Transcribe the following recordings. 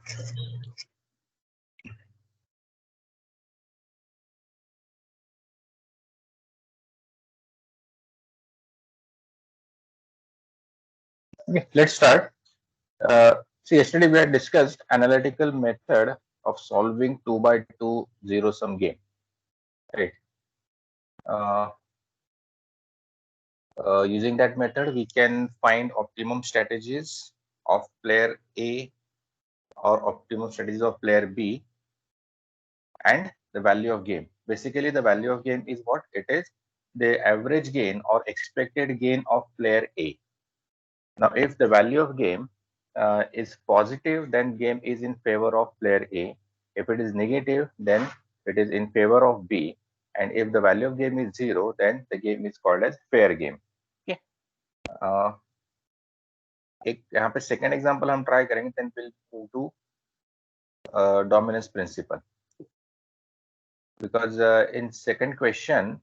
Okay, let's start. So yesterday we had discussed analytical method of solving 2x2 zero sum game. Right. Uh, Using that method, we can find optimum strategies of player A or optimum strategies of player B and the value of game. Basically, the value of game is what it is: the average gain or expected gain of player A. Now, if the value of game is positive, then game is in favor of player A. If it is negative, then it is in favor of B. And if the value of game is zero, then the game is called as fair game. Okay. एक यहाँ पे second example हम try करेंगे, then we'll move to dominance principle. Because in second question,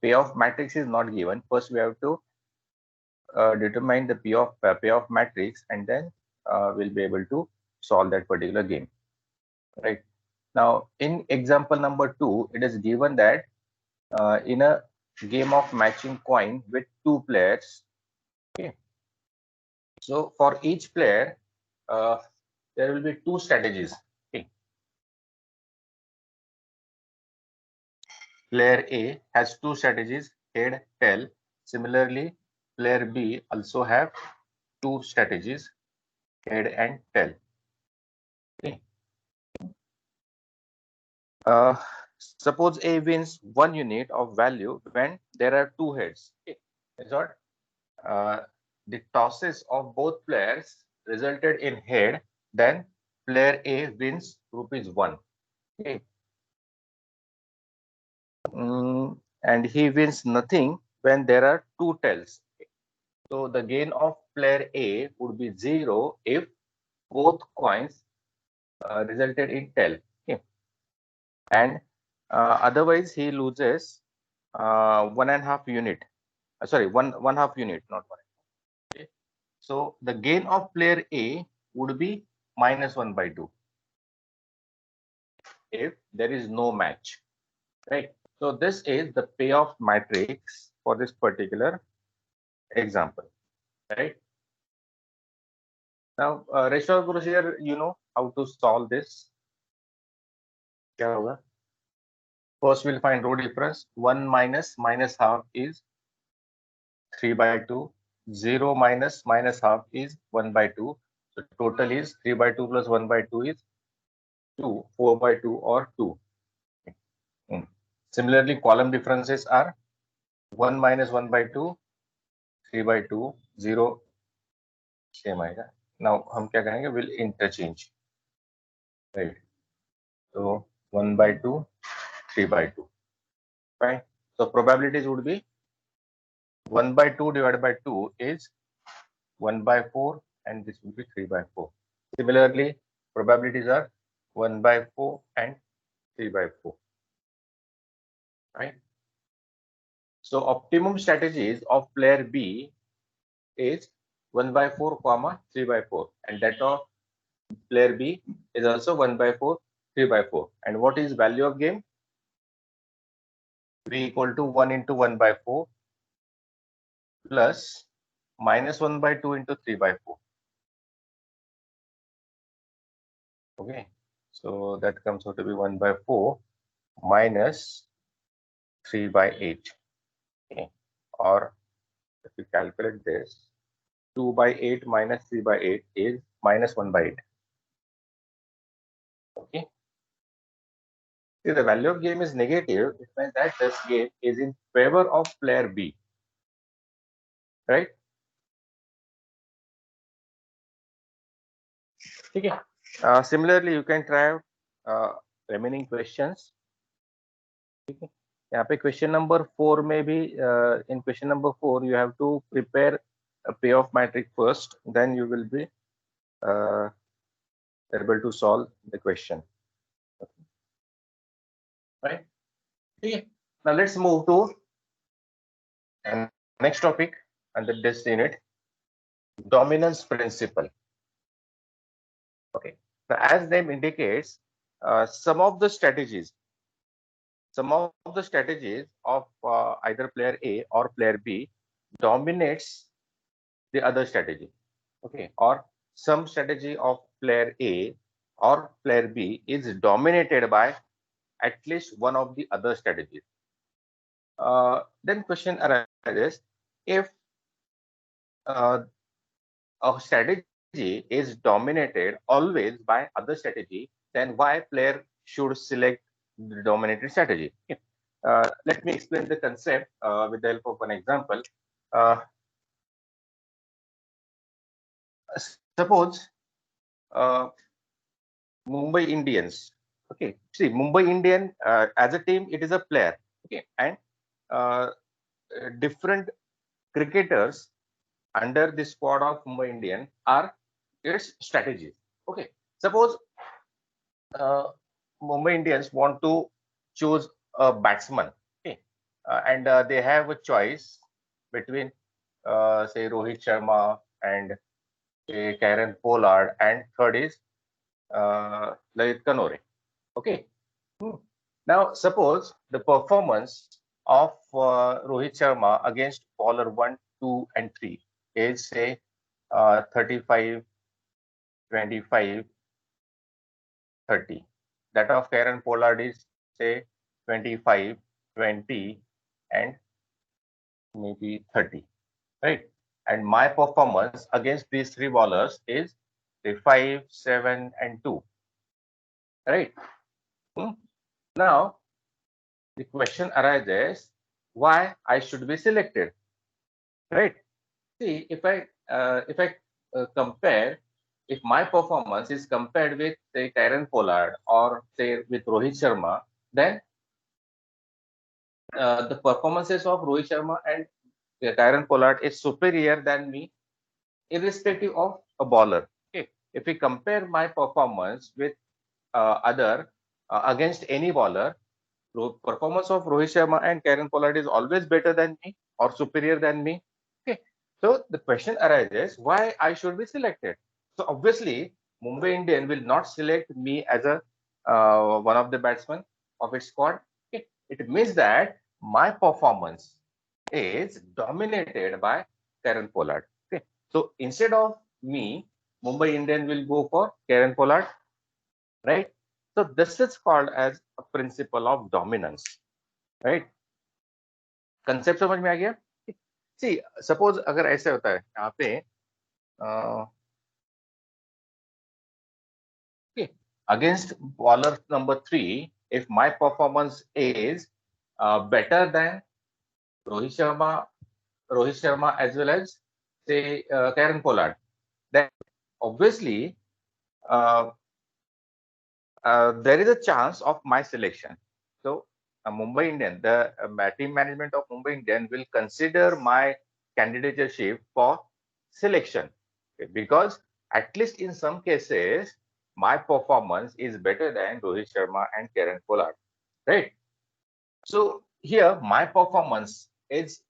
payoff matrix is not given. First, we have to determine the payoff matrix, and then we'll be able to solve that particular game. Right. Now, in example number 2, it is given that in a game of matching coin with 2 players, okay. So for each player, there will be 2 strategies. Okay. Player A has 2 strategies, head, tail. Similarly, player B also have 2 strategies, head and tail. Okay. Suppose A wins 1 unit of value when there are 2 heads. Okay. That's what the tosses of both players resulted in head, then player A wins ₹1. Okay. And he wins nothing when there are 2 tails. So the gain of player A would be 0 if both coins resulted in tail. Okay. And otherwise he loses 1.5 unit. Sorry, one half unit, not 1. Okay. So the gain of player A would be -1/2 if there is no match. Right. So this is the payoff matrix for this particular example. Right. Now, rest of the procedure, you know how to solve this. क्या होगा? First, we'll find row difference. 1 minus half is 3/2. 0 minus half is 1/2. So total is 3/2 plus 1/2 is 2. 4/2 or 2. Similarly, column differences are 1 minus 1/2, 3/2, 0. Same आएगा. Now हम क्या करेंगे? We'll interchange. Right. So 1/2, 3/2. Fine. So probabilities would be 1/2 divided by 2 is 1/4, and this will be 3/4. Similarly, probabilities are 1/4 and 3/4. Right. So optimum strategies of player B is 1/4, 3/4, and that of player B is also 1/4, 3/4. And what is value of game? V equal to 1 into 1/4 plus -1/2 into 3/4. Okay, so that comes out to be 1/4 minus 3/8. Okay, or if we calculate this, 2/8 minus 3/8 is -1/8. Okay, if the value of game is negative, it means that this game is in favor of player B, right? Okay. Similarly, you can try remaining questions. Okay. यहाँ पे question number 4 में भी in question number 4 you have to prepare a payoff matrix first, then you will be able to solve the question. Okay. Right? Okay. Now let's move to next topic under this unit, dominance principle. Okay. So as name indicates, some of the strategies of either player A or player B dominates the other strategy. Okay. Or some strategy of player A or player B is dominated by at least one of the other strategies. Then question arises, if uh, a strategy is dominated always by other strategy, then why player should select the dominated strategy? Okay. Let me explain the concept with the help of an example. Uh, Suppose uh, Mumbai Indians. Okay, see, Mumbai Indian as a team, it is a player. Okay, and uh, different cricketers under the squad of Mumbai Indian are its strategies. Okay, suppose uh, Mumbai Indians want to choose a batsman. Okay, and they have a choice between say Rohit Sharma and say Karen Pollard, and third is Lalit Kanore. Okay. Hmm. Now, suppose the performance of Rohit Sharma against bowler 1, 2, and 3 is say 35, 25, 30. That of Karen Pollard is say 25, 20, and maybe 30. Right? And my performance against these three bowlers is say 5, 7, and 2. Right? Hmm. Now, the question arises, why I should be selected? Right? See, if I compare, if my performance is compared with say Karen Pollard or say with Rohit Sharma, then the performances of Rohit Sharma and Karen Pollard is superior than me, irrespective of a bowler. Okay, if we compare my performance with other against any bowler, performance of Rohit Sharma and Karen Pollard is always better than me or superior than me. Okay. So the question arises, why I should be selected? So obviously, Mumbai Indian will not select me as a one of the batsmen of its squad. Okay. It means that my performance is dominated by Karen Pollard. Okay. So instead of me, Mumbai Indian will go for Karen Pollard, right? So this is called as a principle of dominance, right? Concept समझ में आ गया? सी suppose अगर ऐसे होता है यहाँ पे against bowler number 3, if my performance is better than Rohit Sharma as well as say Karen Pollard, then obviously uh, there is a chance of my selection. So, Mumbai Indian, the team management of Mumbai Indian will consider my candidatureship for selection. Okay, because at least in some cases, my performance is better than Rohit Sharma and Karen Pollard, right? So here, my performance is,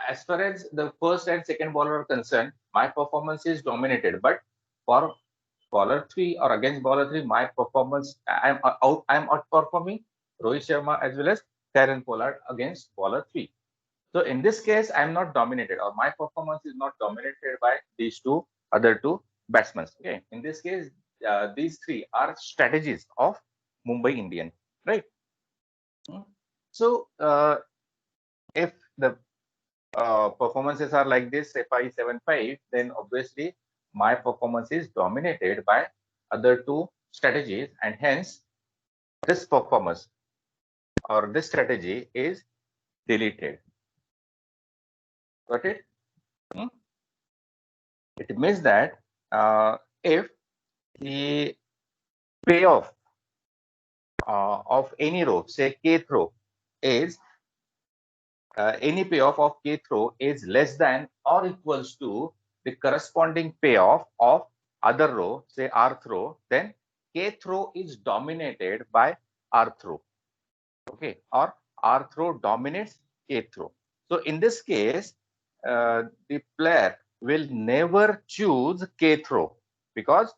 as far as the first and second bowler are concerned, my performance is dominated. But for bowler 3 or against bowler 3, my performance, I'm outperforming Rohit Sharma as well as Karen Pollard against bowler 3. So in this case, I'm not dominated, or my performance is not dominated by these other two batsmen. Okay, in this case, these three are strategies of Mumbai Indian, right? So if the performances are like this, say 5-7-5, then obviously my performance is dominated by other two strategies, and hence this performance or this strategy is deleted. Got it? Hmm? It means that if the payoff of any row, say kth row, is any payoff of kth row is less than or equals to the corresponding payoff of other row, say rth row, then kth row is dominated by rth row. Okay, or rth row dominates kth row. So in this case, the player will never choose kth row, because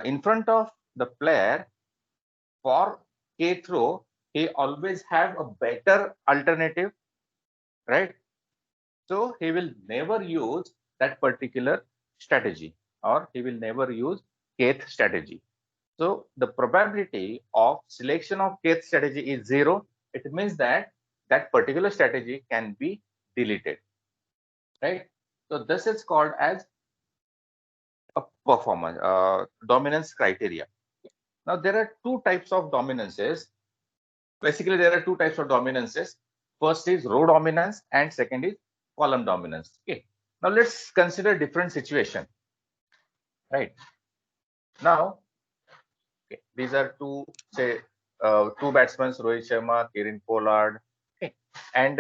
in front of the player for K throw, he always have a better alternative, right? So he will never use that particular strategy, or he will never use kth strategy. So the probability of selection of kth strategy is 0. It means that that particular strategy can be deleted, right? So this is called as a performance dominance criteria. Now there are two types of dominances. Basically, there are two types of dominances. First is row dominance and second is column dominance. Okay. Now let's consider different situation. Right. Now, okay, these are two, say, two batsmen, Rohit Sharma, Kieron Pollard. Okay. And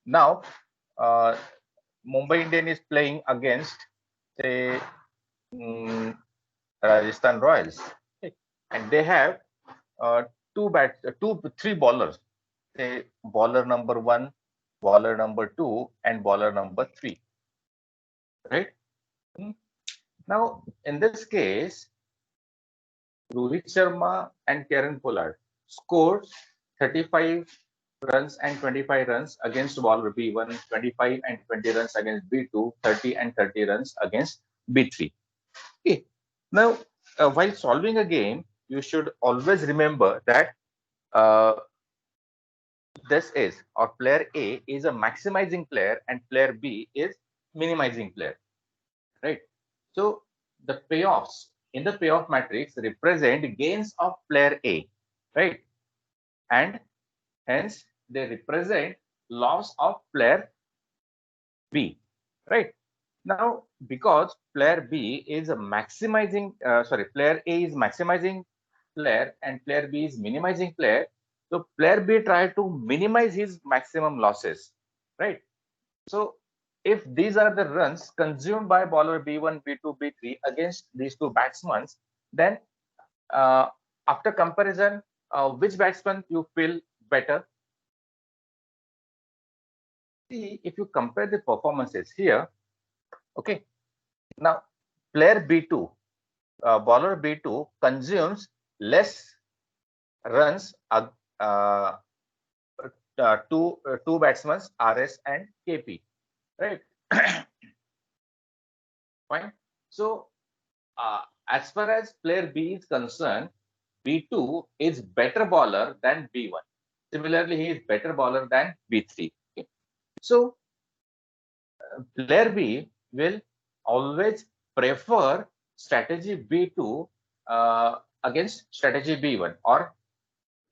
now, Mumbai Indian is playing against, say, Rajasthan Royals. Okay. And they have three bowlers. Say bowler number 1, bowler number 2, and bowler number 3. Right? Now, in this case, Rohit Sharma and Kieron Pollard scored 35 runs and 25 runs against bowler B1, 25 and 20 runs against B2, 30 and 30 runs against B3. Okay. Now, while solving a game, you should always remember that uh, this is, or player A is a maximizing player and player B is minimizing player, right? So the payoffs in the payoff matrix represent gains of player A, right? And hence they represent loss of player B, right? Now, because player B is a maximizing, player A is maximizing player and player B is minimizing player. So player B try to minimize his maximum losses, right? So if these are the runs consumed by bowler B1, B2, B3 against these two batsmen, then uh, after comparison, which batsman you feel better? See, if you compare the performances here, okay, now player B2, bowler B2 consumes less runs two batsmen RS and KP, right? Fine. So as far as player B is concerned, B2 is better bowler than B1. Similarly, he is better bowler than B3. Okay. So player B will always prefer strategy B2 against strategy B1, or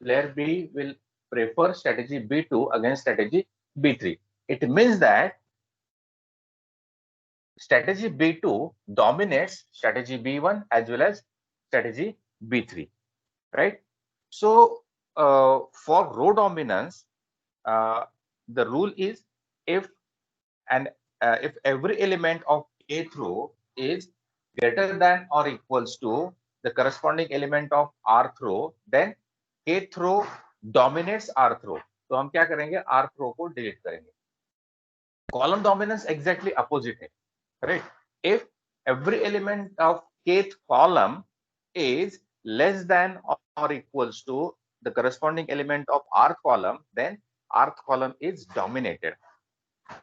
player B will prefer strategy B2 against strategy B3. It means that strategy B2 dominates strategy B1 as well as strategy B3, right? So for row dominance, the rule is if if every element of Kth row is greater than or equals to the corresponding element of Rth row, then Kth row dominates Rth row. तो हम क्या करेंगे? Rth row को delete करेंगे. Column dominance exactly opposite है, right? If every element of kth column is less than or equals to the corresponding element of rth column, then rth column is dominated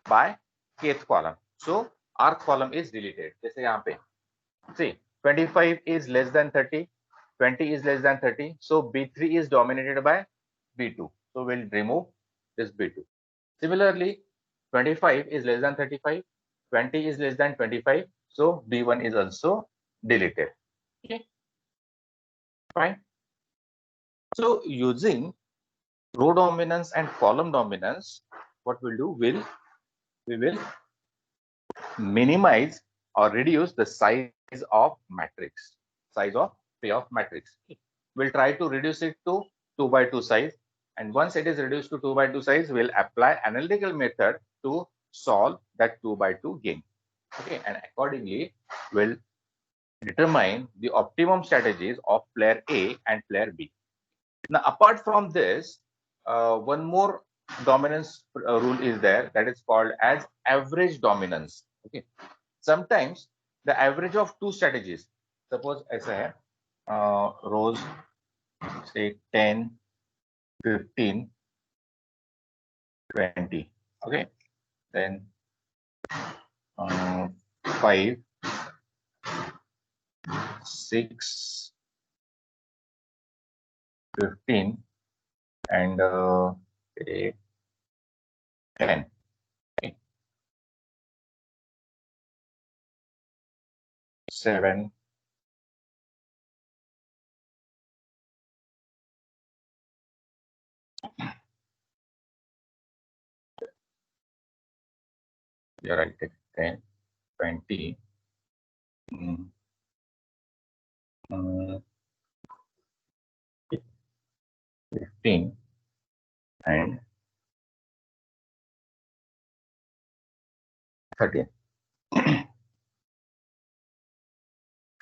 by kth column. So rth column is deleted. जैसे यहाँ पे, see, 25 is less than 30, 20 is less than 30. So B3 is dominated by B2. So we'll remove this B2. Similarly, 25 is less than 35, 20 is less than 25. So B1 is also deleted. Okay, fine. So using row dominance and column dominance, what we'll do, we will minimize or reduce the size of matrix, size of payoff matrix. We'll try to reduce it to 2 by 2 size. And once it is reduced to 2 by 2 size, we'll apply analytical method to solve that 2 by 2 game. Okay, and accordingly, we'll determine the optimum strategies of player A and player B. Now, apart from this, one more dominance rule is there, that is called as average dominance. Okay, sometimes the average of two strategies, suppose ऐसा है, रोज से 10, 15, 20, okay, then 5, 6, 15 and 8, 10. Okay. 7, you're right, 10, 20, 15 and 13.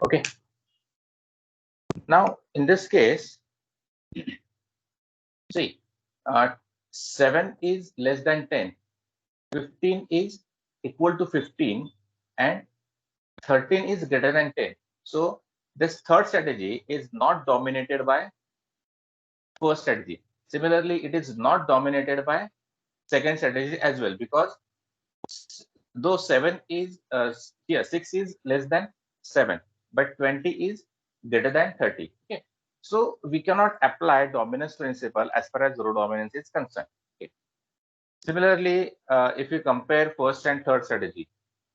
Okay. Now, in this case, see, 7 is less than 10, 15 is equal to 15, and 13 is greater than 10. So, this third strategy is not dominated by first strategy. Similarly, it is not dominated by second strategy as well, because though 7 is here 6 is less than 7, but 20 is greater than 30. Okay, so we cannot apply dominance principle as far as row dominance is concerned. Okay. Similarly, if you compare first and third strategy,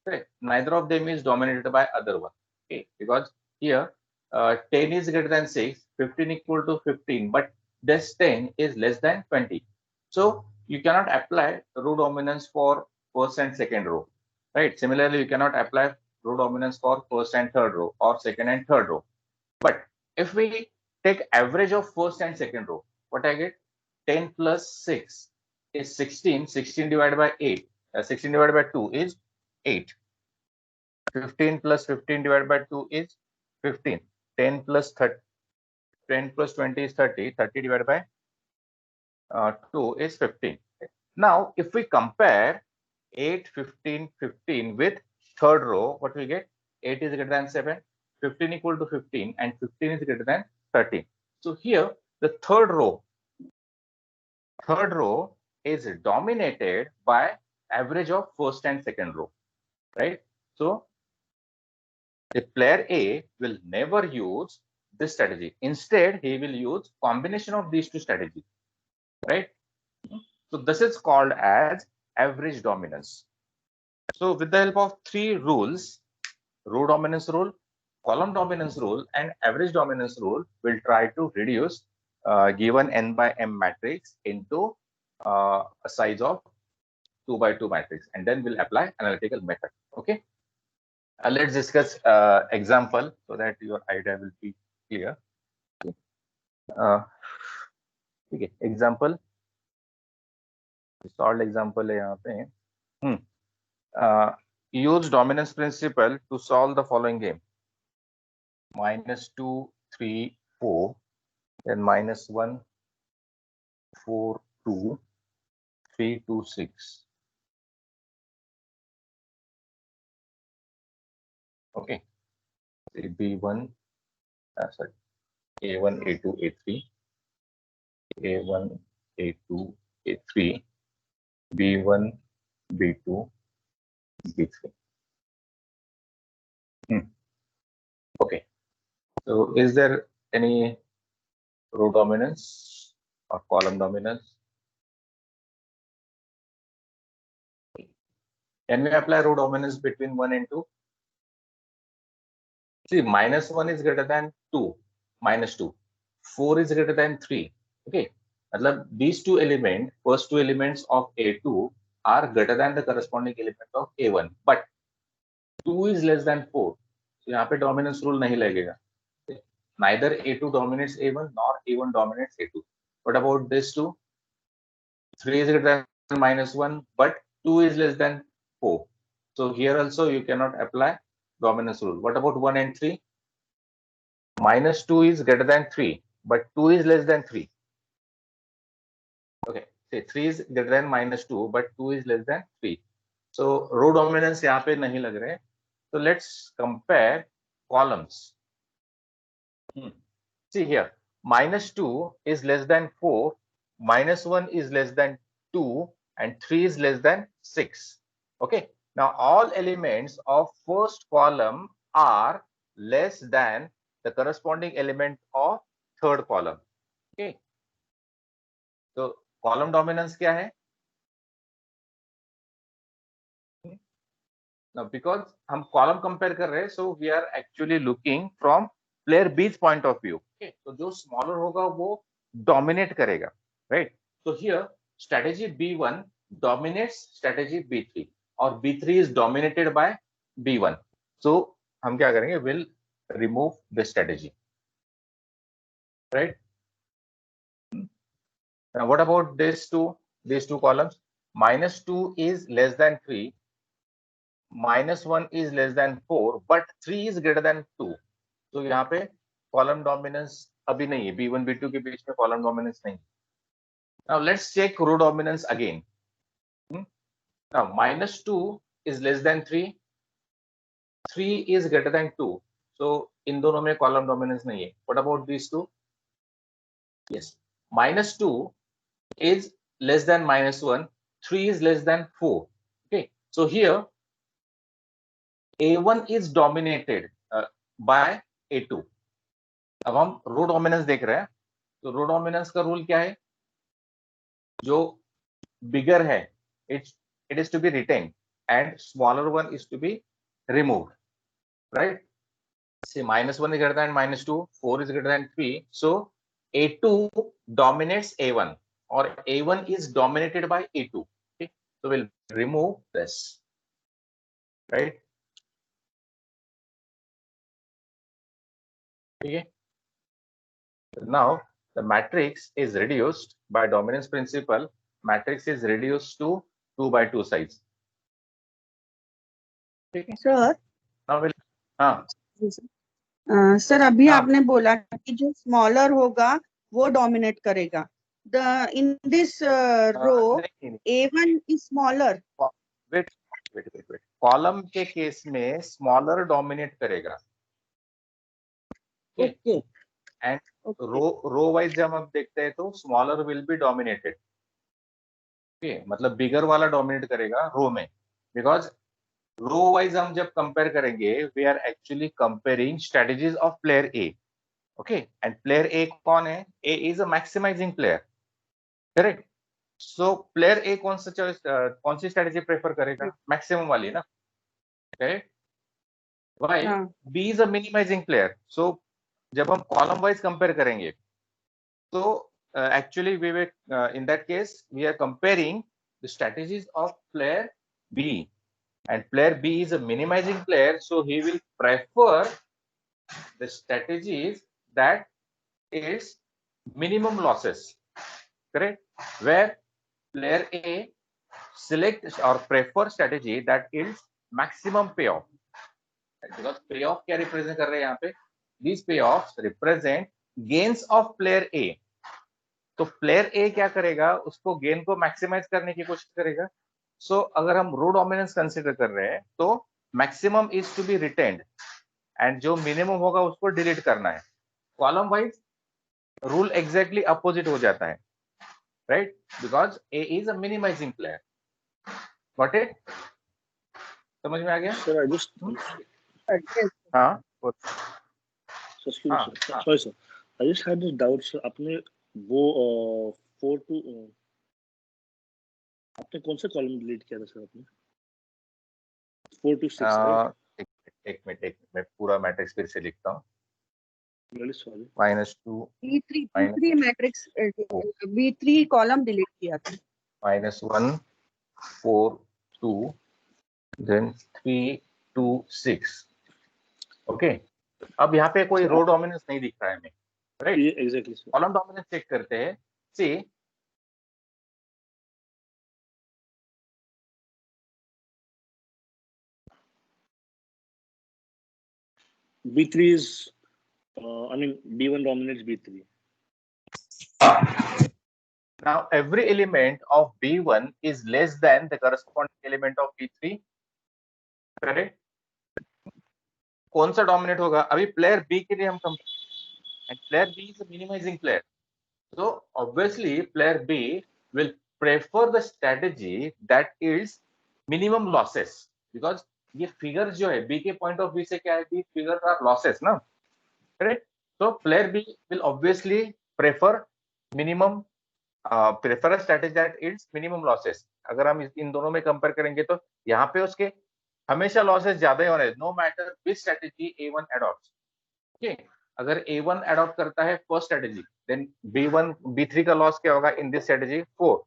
okay, neither of them is dominated by other one. Okay, because here 10 is greater than 6, 15 equal to 15, but this 10 is less than 20. So you cannot apply row dominance for first and second row, right? Similarly, you cannot apply row dominance for first and third row or second and third row. But if we take average of first and second row, what I get? 10 plus 6 is 16. 16 divided by 8, 16 divided by 2 is 8. 15 plus 15 divided by 2 is 15. 10 plus 30, 10 plus 20 is 30. 30 divided by 2 is 15. Now, if we compare 8, 15, 15 with third row, what we get? 8 is greater than 7, 15 equal to 15, and 15 is greater than 13. So here, the third row is dominated by average of first and second row, right? So the player A will never use this strategy. Instead, he will use combination of these two strategies, right? So this is called as average dominance. So with the help of three rules, row dominance rule, column dominance rule, and average dominance rule, we'll try to reduce given n by m matrix into a size of 2 by 2 matrix, and then we'll apply analytical method. Okay. Let's discuss example so that your idea will be clear. Okay, example, solved example है यहाँ पे. Use dominance principle to solve the following game. -2, 3, 4, then -1, 4, 2, 3, 2, 6. Okay, B1, sorry, A1, A2, A3, A1, A2, A3, B1, B2, B3. Okay, so is there any row dominance or column dominance? Can we apply row dominance between 1 and 2? See, -1 is greater than 2, -2. 4 is greater than 3. Okay, these two elements, first two elements of A2 are greater than the corresponding element of A1, but 2 is less than 4. So यहाँ पे dominance rule नहीं लगेगा. Neither A2 dominates A1 nor A1 dominates A2. What about this two? 3 is greater than -1, but 2 is less than 4. So here also you cannot apply dominance rule. What about 1 and 3? -2 is greater than 3, but 2 is less than 3. Okay, say 3 is greater than -2, but 2 is less than 3. So row dominance यहाँ पे नहीं लग रहे. So let's compare columns. See here, -2 is less than 4, -1 is less than 2, and 3 is less than 6. Okay. Now all elements of first column are less than the corresponding element of third column. Okay. तो column dominance क्या है? Now because हम column compare कर रहे हैं, so we are actually looking from player B's point of view. Okay, तो जो smaller होगा वो डोमिनेट करेगा, right? So here strategy B1 dominates strategy B3 और B3 is dominated by B1. So हम क्या करेंगे? We'll remove this strategy, right? Now what about these two columns? -2 is less than 3, -1 is less than 4, but 3 is greater than 2. तो यहाँ पे column dominance अभी नहीं है, B1 B2 के बीच में कॉलम डोमिनेंस नहीं. Now let's check row dominance again. Now -2 is less than 3, 3 is greater than 2. So इन दोनों में कॉलम डोमिनेंस नहीं है. What about these two? Yes, -2 is less than -1, 3 is less than 4. Okay, so here A1 is dominated by A2. अब हम रो dominance देख रहे हैं. तो रो डोमिनेंस का रूल क्या है? जो बिगर है it is to be retained and smaller one is to be removed, right? Say -1 is greater than -2, 4 is greater than 3, so A2 dominates A1 or A1 is dominated by A2. Okay, so we'll remove this, right? Okay, now the matrix is reduced by dominance principle. Matrix is reduced to 2 by 2 sides. Okay, sir. Now we'll sir अभी आपने बोला कि जो smaller होगा वो dominate करेगा. In this row A1 is smaller. Wait. Column के case में स्मॉलर डोमिनेट करेगा. ओके. एंड रो वाइज जब हम देखते हैं तो smaller will be dominated. Okay, मतलब बिगर वाला डोमिनेट करेगा रो में. बिकॉज रो वाइज हम जब कंपेयर करेंगे, we are actually comparing strategies of player A. Okay, and player A कौन है? A is a maximising player, correct? So player A कौन सी स्ट्रेटजी प्रेफर करेगा? मैक्सिमम वाली ना, correct? Why B is a minimising player. So जब हम column wise compare करेंगे तो actually we were in that case we are comparing the strategies of player B. And player B is a minimizing player, so he will prefer the strategies that is minimum losses, correct? Where player A select or prefer strategy that is maximum payoff. Because payoff क्या represent कर रहे हैं यहाँ पे? These payoffs represent gains of player A. तो player ए क्या करेगा? उसको गेन को मैक्सिमाइज करने की कोशिश करेगा. सो अगर हम रो डोमिनेंस कंसीडर कर रहे हैं तो maximum is to be retained and जो मिनिमम होगा उसको डिलीट करना है. Column wise rule exactly opposite हो जाता है, right? Because A is a minimising player. Got it? समझ में आ गया? सर आई जस्ट हाँ sorry sir, I just had this doubt sir. आपने वो 4 to आपने कौन सा कॉलम डिलीट किया था सर? आपने 4 to 6. एक मिनट मैं पूरा मैट्रिक्स फिर से लिखता हूँ. Sorry, -2 B3 matrix B3 column delete किया था. -1 4 2 then 3 2 6. ओके, अब यहाँ पे कोई रो डोमिनेंस नहीं दिख रहा है हमें, right? Exactly sir. Column dominance check करते हैं. See B3 is I mean B1 dominates B3. now every element of B1 is less than the corresponding element of B3, correct? कौन सा डोमिनेट होगा? अभी प्लेयर बी के लिए हम and player B is a minimizing player. So obviously player B will prefer the strategy that yields minimum losses, because ये figures जो है B के point of view से क्या है, these figures are losses ना, correct? So player B will obviously prefer minimum prefer a strategy that yields minimum losses. अगर हम इन दोनों में कंपेयर करेंगे तो यहाँ पे उसके हमेशा लॉसेस ज्यादा ही होने, no matter which strategy A1 adopts. Okay, अगर A1 एडॉप्ट करता है first strategy, then B1 B3 का लॉस क्या होगा in this strategy 4,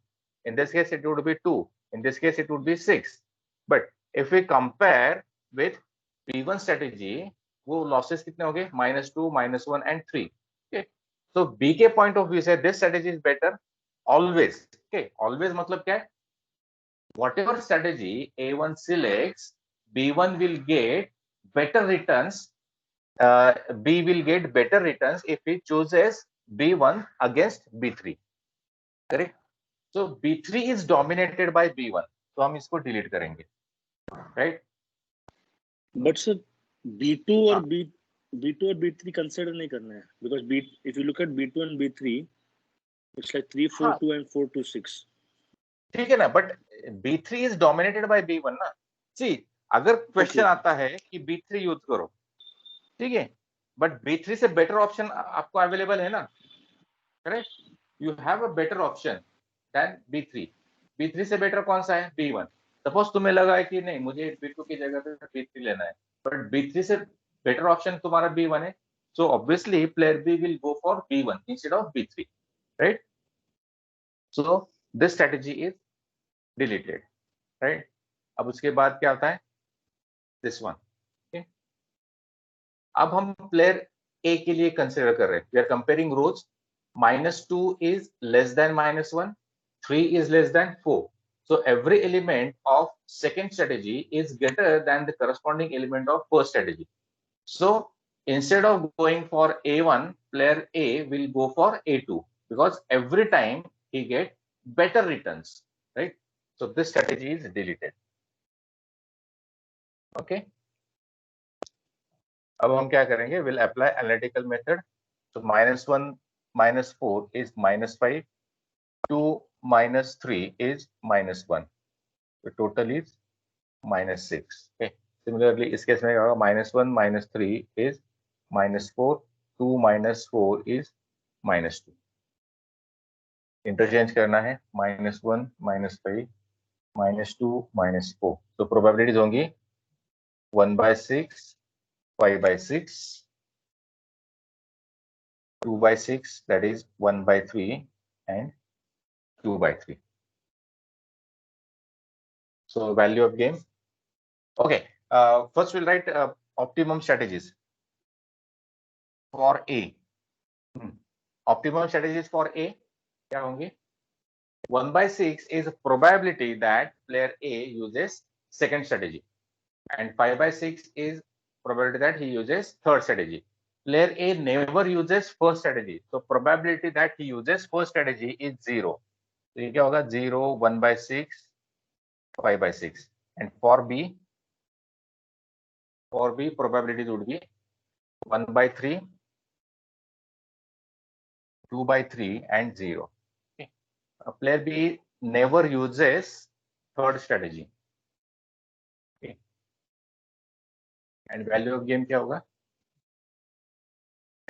in this case it would be 2, in this case it would be 6. But if we compare with B1 strategy, वो losses कितने हो गए, -2, -1 and 3. Okay, so B के point of view से this strategy is better always. Okay, always मतलब क्या है, whatever strategy A1 selects, B1 will get better returns. B will get better returns if he chooses B1 against B3. Correct? So B3 is dominated by B1. तो हम इसको delete करेंगे, right? But sir, B2 और B2 और B3 consider नहीं करना है, because B, if you look at B2 and B3, it's like 3, 4, 2 and 4, 2, 6. ठीक है ना, but B3 is dominated by B1 ना. See, अगर क्वेश्चन आता है कि B3 यूज करो, ठीक है, बट B3 से बेटर ऑप्शन आपको अवेलेबल है ना, correct? You have a better option than B3. B3 से बेटर कौन सा है, B1. सपोज तुम्हें लगा है कि नहीं मुझे B2 की जगह पे B3 लेना है, बट B3 से बेटर ऑप्शन तुम्हारा B1 है, so obviously player B will go for B1 instead of B3, right? So this strategy is deleted, right? अब उसके बाद क्या आता है, दिस वन. अब हम प्लेयर ए के लिए कंसिडर कर रहे हैं, we are comparing rows. -2 is less than -1, 3 is less than 4. So every element of second strategy is greater than the corresponding element of first strategy. So instead of going for A1, player A will go for A2, because every time he get better returns, right? So this strategy is deleted. Okay. अब हम क्या करेंगे, will apply analytical method. So -1 -4 is -5, 2 -3 is -1. The total is -6. Okay. Similarly, इस case में क्या होगा, -1 -3 is -4, 2 -4 is -2. Interchange करना है, -1 -5 -2 -4. तो प्रोबेबिलिटीज होंगी 1/6, 5/6, 2/6, that is 1/3, and 2/3. So value of game. Okay. First we'll write optimum strategies for A. Optimum strategies for A क्या होंगे? 1/6 is a probability that player A uses second strategy, and 5/6 is probability that he uses third strategy. Player A never uses first strategy, so probability that he uses first strategy is 0. तो ये क्या होगा, 0, 1/6, 5/6. And for B probabilities would be 1/3, 2/3, and 0. Okay. Player B never uses third strategy. Okay. And value of game क्या होगा?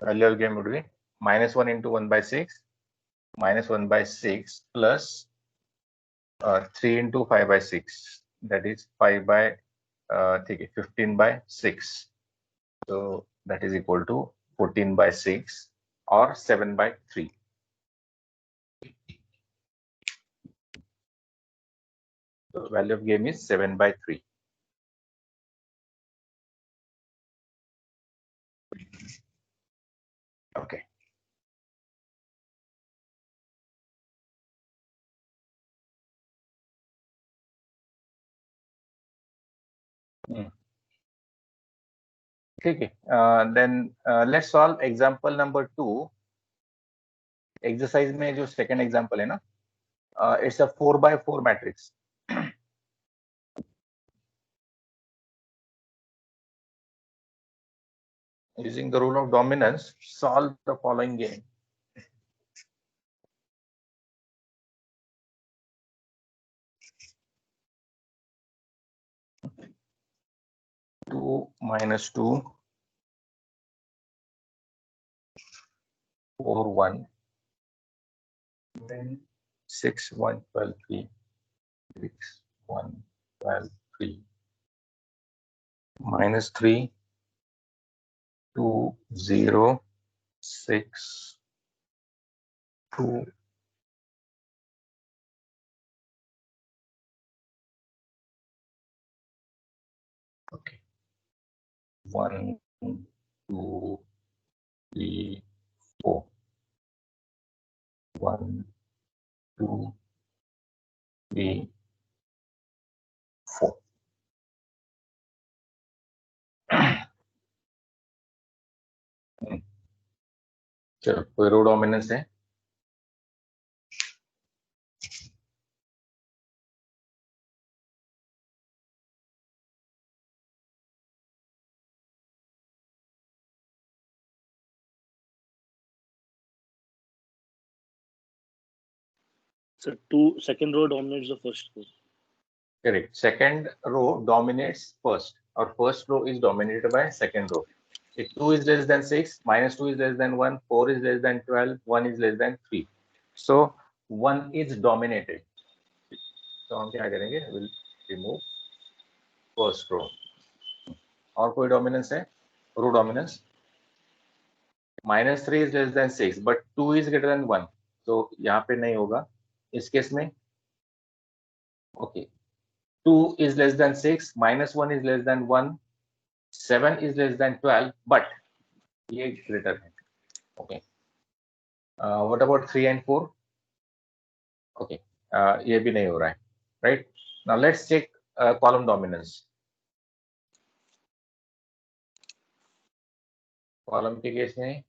Value of game would be -1 into 1/6, -1/6 plus 3 into 5/6, that is 15/6. So that is equal to 14/6 or 7/3. So value of game is 7/3. Okay. ठीक है. Then let's solve example number 2. Exercise में जो second example है ना, it's a 4/4 matrix. using the rule of dominance, solve the following game. Two minus 2, 4, 1, then 6, 1, 12, 3, 6, 1, 12, 3, minus 3, 2, 0, 6, 2, okay, 1, 2, 3, 4, 1, 2, 3, 4. चलो, कोई रो dominance है? So second row dominates the first row. Correct. Second row dominates first, or first row is dominated by second row. If 2 is less than 6, minus 2 is less than 1, 4 is less than 12, 1 is less than 3. So 1 is dominated. So हम क्या करेंगे? We'll remove first row. और कोई dominance है? Row dominance. Minus 3 is less than 6, but 2 is greater than 1. So यहाँ पे नहीं होगा. इस केस में, okay. 2 is less than 6, minus 1 is less than 1, 7 is less than 12, but ये greater है. Okay. What about 3 and 4? Okay. ये भी नहीं हो रहा है. Right. Now let's check column dominance. Column के केस में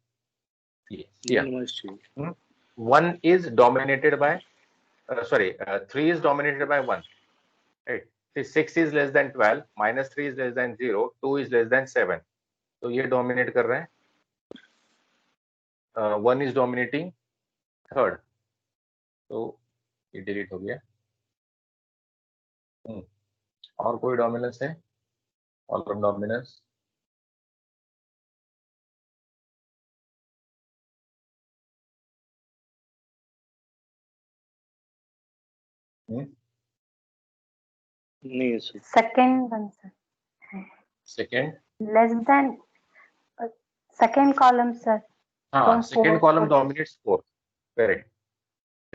yeah. 1 is dominated by 3 is dominated by 1. Right. 6 is less than 12, minus 3 is less than 0, 2 is less than 7. तो ये dominate कर रहा है. 1 is dominating third. तो ये delete हो गया. और कोई dominance है? Column dominance. नहीं है sir. Second one, sir. Second. Less than second column, sir. हाँ, second column four. dominates 4. Correct.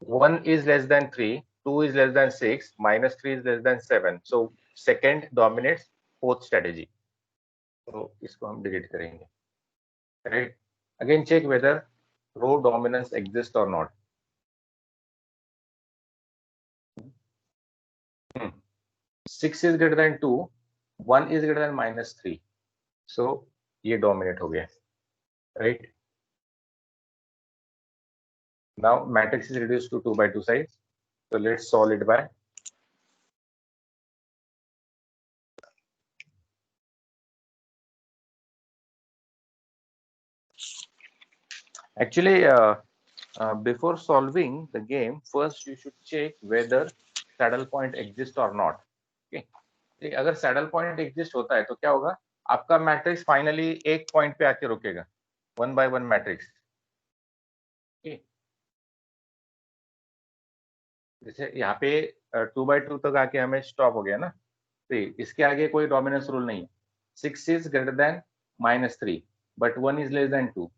1 is less than 3, 2 is less than 6, minus 3 is less than 7. So second dominates fourth strategy. So इसको हम delete करेंगे. Right. Again check whether row dominance exists or not. 6 is greater than 2, 1 is greater than minus 3. So ये dominate हो गया. Right. Now matrix is reduced to 2 by 2 sides. So let's solve it by actually before solving the game, first you should check whether saddle point exists or not. Okay. अगर saddle point exist होता है तो क्या होगा? आपका matrix finally एक point पे आके रुकेगा. 1 by 1 मैट्रिक्स. Okay. जैसे यहाँ पे 2 by 2 तक आके हमें स्टॉप हो गया ना. तो इसके आगे कोई डोमिनेंस रूल नहीं है. 6 is greater than minus 3, but 1 is less than 2.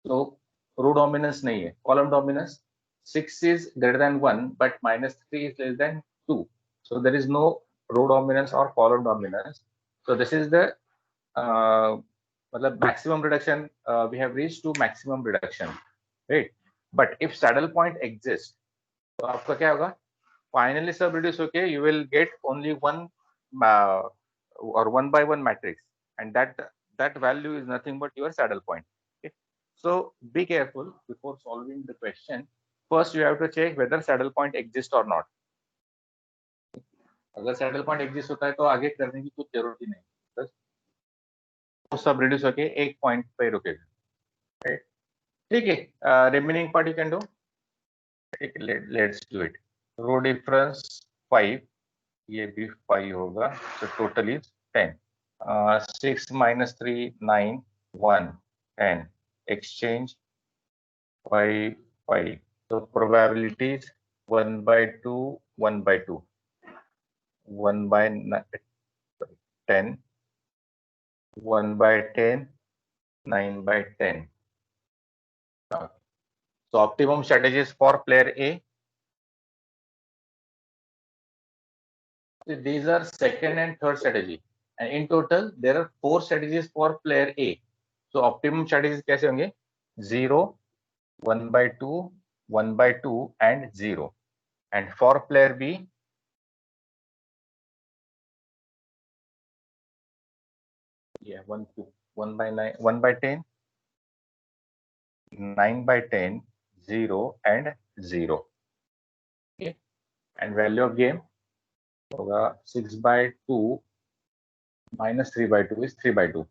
So row dominance नहीं है. Column dominance. 6 is greater than 1, but minus 3 is less than 2. So there is no row dominance or column dominance. So this is the maximum reduction. We have reached to maximum reduction, right? But if saddle point exists, तो आपका क्या होगा? Finally sub reduce okay, you will get only one or 1 by 1 matrix, and that value is nothing but your saddle point. Okay? So be careful before solving the question. First you have to check whether saddle point exists or not. अगर saddle point exist होता है तो आगे करने की कुछ जरूरत ही नहीं. वो सब रिड्यूस होके एक पॉइंट पे रुकेगा, राइट? ठीक है, remaining part you can do. Let's do it. Row difference 5, ये भी 5 होगा, so total is 10. 6 minus 3, 9, 1, 10. Exchange 5, 5. So probabilities 1 by 2, 1 by 2. 1 by 10, 1 by 10, 9 by 10. So optimum strategies for player A. These are second and third strategy, and in total there are 4 strategies for player A. So optimum strategies कैसे होंगे? 0, 1 by 2, 1 by 2 and 0. And for player B, yeah, 1, 2, 1 by 9, 1 by 10, 9 by 10, 0 and 0. Okay. And value of game होगा 6 by 2 minus 3 by 2 is 3 by 2.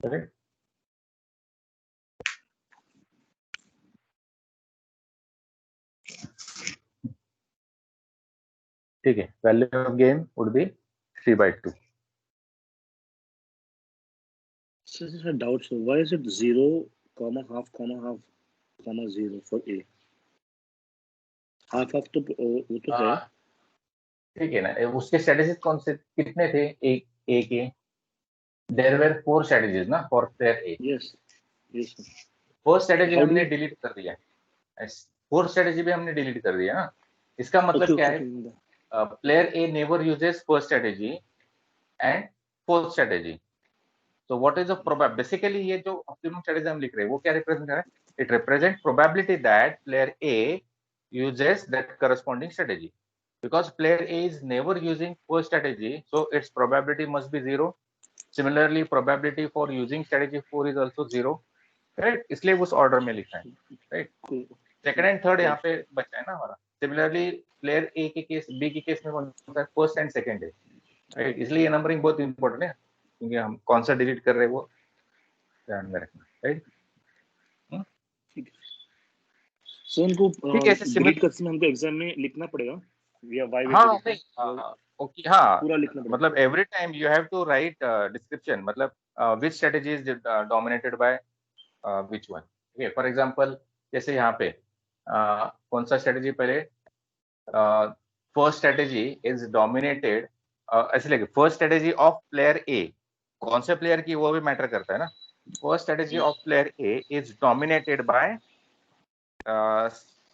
Correct? ठीक है, value of game would be 3 by 2. So this is a doubt. So why is it 0, half, 0 for A? Half तो वो तो है. ठीक है ना, उसके स्ट्रेटेजीज कौन से कितने थे? ए के देयर वर 4 स्ट्रेटेजीज ना for player A. Yes. Yes. First strategy How do हमने you- डिलीट कर दिया, फोर्थ स्ट्रेटेजी भी हमने डिलीट कर दिया ना. इसका मतलब क्या है? Player A never uses first strategy and fourth strategy. So what is the probability? Basically ये जो optimum strategy हम लिख रहे हैं वो क्या represent कर रहा है? It represents probability that player A uses that corresponding strategy. Because player A is never using first strategy, so its probability must be 0. Similarly, probability for using strategy 4 is also 0. Right? इसलिए उस order में लिखा है. Right? Second and third यहाँ पे बचा है ना हमारा. Similarly, player A के केस, B के केस में कौन सा है? First and second है. Right? इसलिए ये numbering बहुत important है, क्योंकि हम कौन सा डिलीट कर रहे हैं वो ध्यान में रखना. राइट? सो उनको ठीक है, ऐसे डिलीट करते समय हमको एग्जाम में लिखना पड़ेगा या व्हाई वी हाँ डिड नहीं, इट. ओके, हाँ, पूरा लिखना पड़ेगा. मतलब every time you have to write description, मतलब which strategy is dominated by which one. Okay, for example जैसे यहाँ पे कौन सा स्ट्रेटेजी पहले, फर्स्ट स्ट्रेटेजी इज डोमिनेटेड, ऐसे लगे first strategy of player A, कौन से प्लेयर की वो भी मैटर करता है ना. First strategy of player A is dominated bye,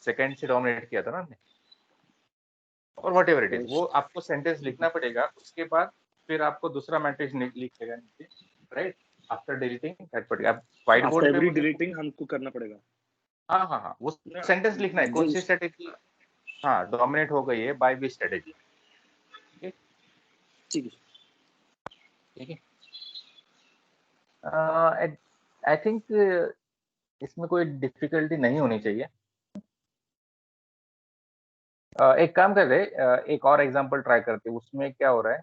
second से डोमिनेट किया था ना हमने, और व्हाट एवर इट इज, वो आपको सेंटेंस लिखना पड़ेगा. उसके बाद फिर आपको दूसरा मैट्रिक्स लिखेगा नीचे, right, after deleting that particular. आप व्हाइट बोर्ड पे डिलीटिंग हमको करना पड़ेगा. हाँ, वो सेंटेंस लिखना है, कौन सी स्ट्रेटेजी हाँ डोमिनेट हो गई है बाय विच स्ट्रेटेजी. ठीक है. आई थिंक इसमें कोई डिफिकल्टी नहीं होनी चाहिए. एक काम कर रहे, एक और एग्जांपल ट्राई करते हैं. उसमें क्या हो रहा है,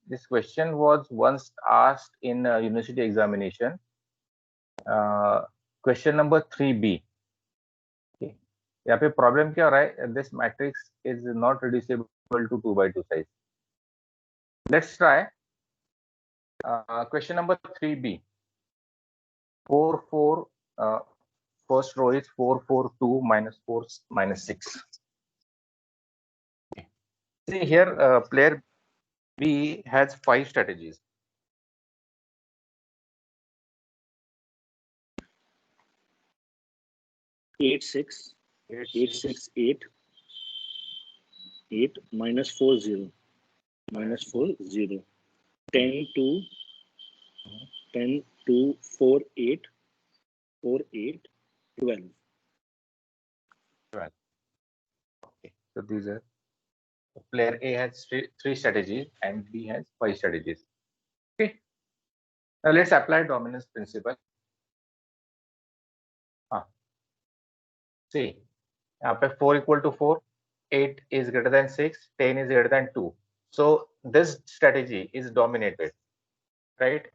this question was once asked in university examination, question number 3B. यहाँ पे प्रॉब्लम क्या हो रहा है, this matrix is not reducible to 2 by 2 size. Let's try question number 3B. 4 4, first row is 4 4 2 minus 4 minus 6. See here, player B has 5 strategies. Eight six eight minus 4 0 minus 4 0 10 2 10 2 4 8 4 8 12. Okay, so these are, player A has three strategies and B has 5 strategies. Okay, now let's apply dominance principle. See, यहाँ पे 4 equal to 4, 8 is greater than 6, 10 is greater than 2. So this strategy is dominated, right?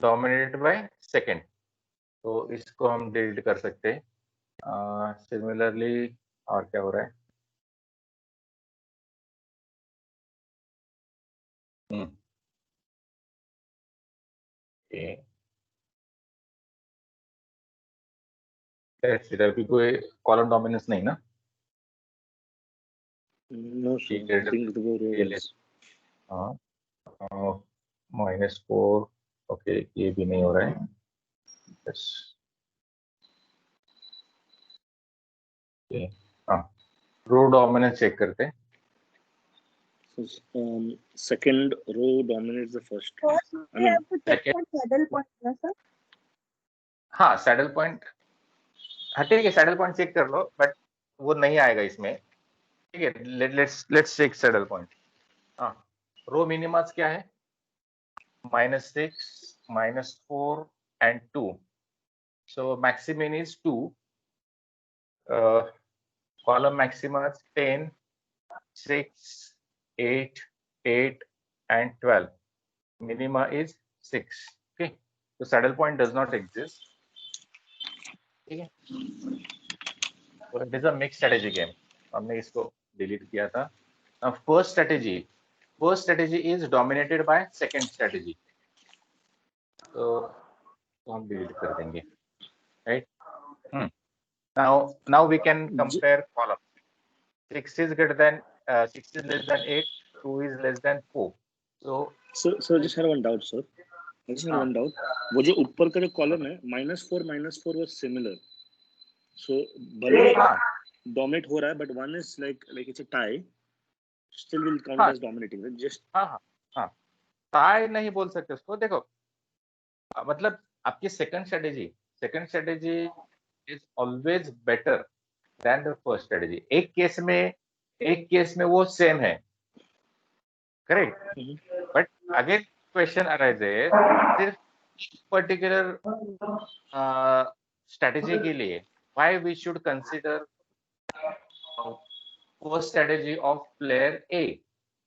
Dominated by second, तो इसको हम delete कर सकते हैं। Similarly और क्या हो रहा है? अभी कोई कॉलम डोमिनेंस नहीं ना? No, sir. ठीक है, I think the row is. हाँ, -4, ओके, ये भी नहीं हो रहा है। यस, हाँ, रो डोमिनेंस चेक करते हैं। So, second row dominates the first. First, I we mean, have to check second- for saddle point, ना sir? हाँ, सैडल पॉइंट, हाँ ठीक है, सैडल पॉइंट चेक कर लो, बट वो नहीं आएगा इसमें। ठीक है, लेट्स चेक सैडल पॉइंट। हाँ, रो मिनिमास क्या है? -6, -4 and 2. So maximum is 2. Column maxima is 10, 6, 8, 8 and 12. Minima is 6. Okay, so saddle point does not exist. Okay, so it is a mixed strategy game. हमने इसको डिलीट किया था। Now first strategy is dominated by second strategy. तो हम delete कर देंगे, right? Now we can compare column. 6 is greater than 6 is less than 8, 2 is less than 4. So just had one doubt, sir. I just had one doubt. वो जो ऊपर का जो column है -4 was similar. So भले dominate हो रहा है, but one is like it's a tie. Still will count as dominating. Right? Just हाँ, tie नहीं बोल सकते उसको। देखो, मतलब आपकी second strategy is always better than the first strategy. एक केस में वो सेम है, correct, but again question arises, सिर्फ पर्टिकुलर स्ट्रेटेजी के लिए why we should consider first strategy of player A,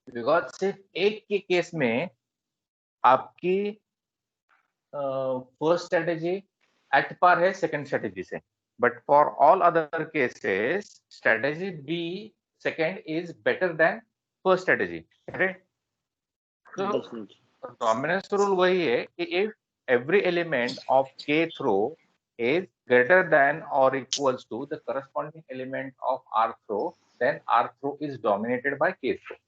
because सिर्फ एक के केस में आपकी फर्स्ट स्ट्रेटेजी एट पार है सेकंड स्ट्रेटेजी से, but for all other cases strategy B second is better than first strategy, correct? तो dominance rule वही है कि if every element of k throw is greater than or equals to the corresponding element of r throw, then r throw is dominated by k throw.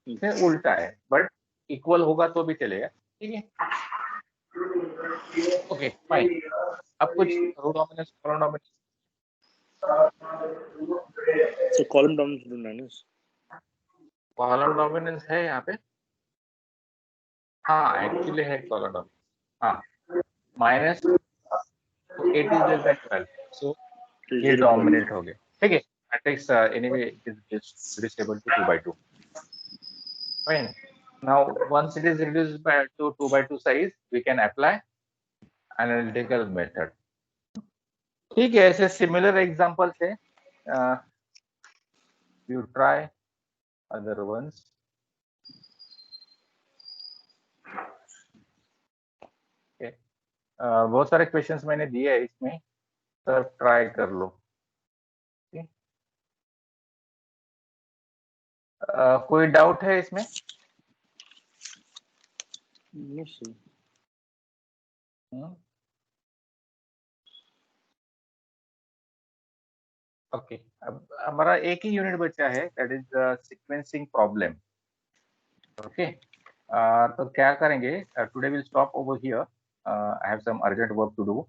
इसमें उल्टा है, but equal होगा तो भी चलेगा, ठीक है? Okay fine. अब कुछ row dominance, column dominance. so column dominance. Column dominance है यहाँ पे, हाँ एक्चुअली है कॉलम डोमिनेंस। हाँ, -8 is less than 12, so ये डोमिनेट हो गया, ठीक है? Matrix anyway is reducible to 2/2. Fine. Now once it is reduced by to 2/2 size, we can apply analytical method. ठीक है, ऐसे सिमिलर एग्जांपल से you try other ones. Okay. बहुत सारे क्वेश्चंस मैंने दिए हैं इसमें, सर ट्राई कर लो। कोई डाउट है इसमें? No, sir. ओके, अब हमारा एक ही यूनिट बचा है, that is sequencing problem. Okay, तो क्या करेंगे, today will stop over here, I have some urgent work to do.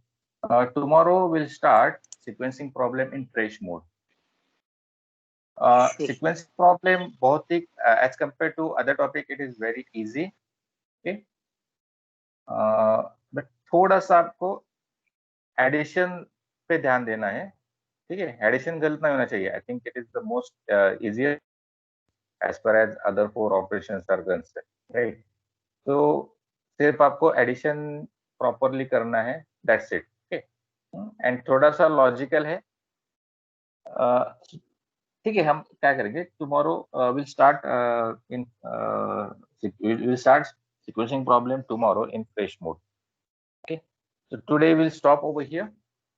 Tomorrow will start sequencing problem in fresh mode. Sequencing problem बहुत ही as compare to other topic it is very easy, okay, but थोड़ा सा आपको addition पे ध्यान देना है, ठीक है? एडिशन गलत नहीं होना चाहिए। I think it is the most easier as per as other 4 operations are concern, right? तो सिर्फ आपको एडिशन प्रॉपरली करना है, दैट्स इट, ओके? एंड थोड़ा सा लॉजिकल है, ठीक है? हम क्या करेंगे, tomorrow will start sequencing problem tomorrow in fresh mode. Okay, so today we'll stop over here.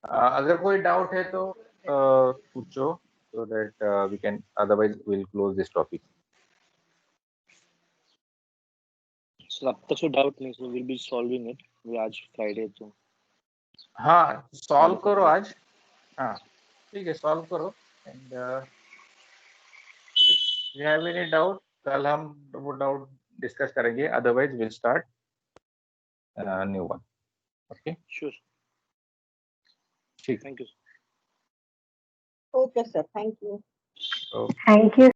अगर कोई doubt है तो पूछो, so that we can, otherwise we'll close this topic. Sir अब तक कोई डाउट नहीं, so will be solving it. वो आज फ्राइडे तो हाँ, सॉल्व करो आज। हाँ ठीक है, सॉल्व करो। And you have any doubt, कल हम वो डाउट डिस्कस करेंगे, otherwise will start new one. Okay, sure, ठीक। Thank you. Okay, sir. Thank you. Okay. Thank you.